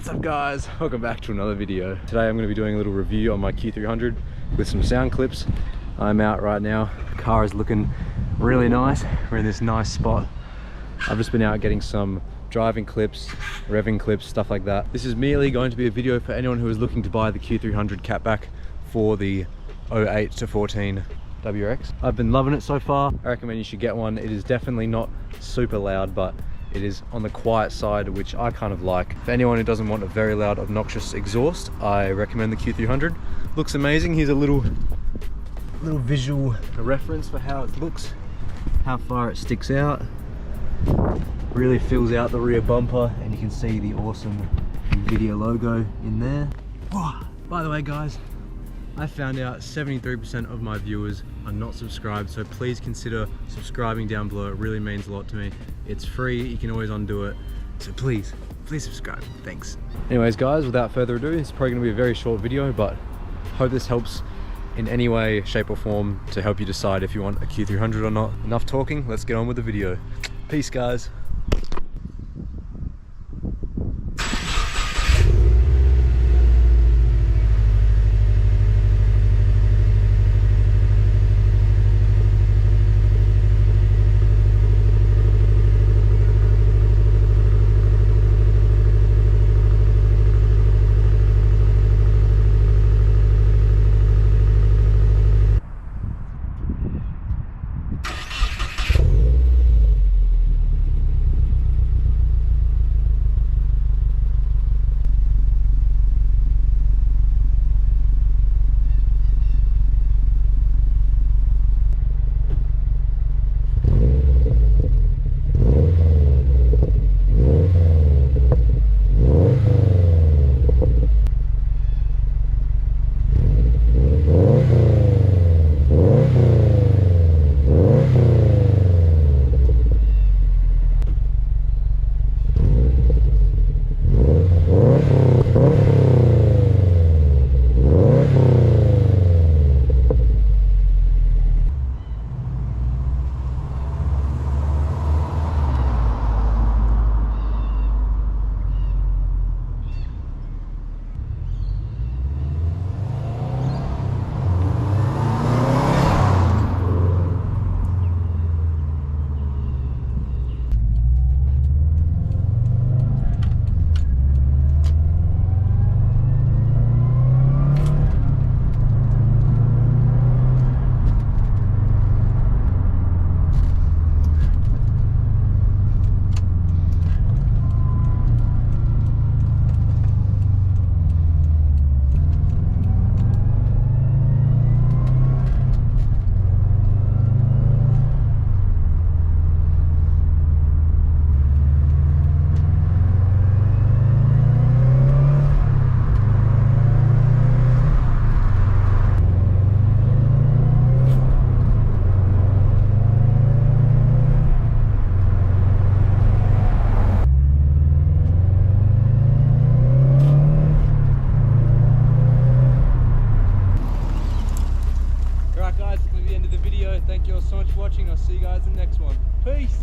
What's up guys, welcome back to another video. Today I'm going to be doing a little review on my Q300 with some sound clips. I'm out right now, the car is looking really nice. We're in this nice spot. I've just been out getting some driving clips, revving clips, stuff like that. This is merely going to be a video for anyone who is looking to buy the Q300 Catback for the 08 to 14 WRX. I've been loving it so far. I recommend you should get one. It is definitely not super loud, but it is on the quiet side, which I kind of like. For anyone who doesn't want a very loud, obnoxious exhaust, I recommend the Q300. Looks amazing. Here's a little visual reference for how it looks, how far it sticks out. Really fills out the rear bumper, and you can see the awesome Invidia logo in there. Oh, by the way guys, I found out 73% of my viewers are not subscribed, so please consider subscribing down below. It really means a lot to me. It's free, you can always undo it, so please subscribe. Thanks. Anyways guys, without further ado, it's probably going to be a very short video, but hope this helps in any way, shape or form to help you decide if you want a Q300 or not. Enough talking, let's get on with the video. Peace guys. Thank you all so much for watching. I'll see you guys in the next one. Peace!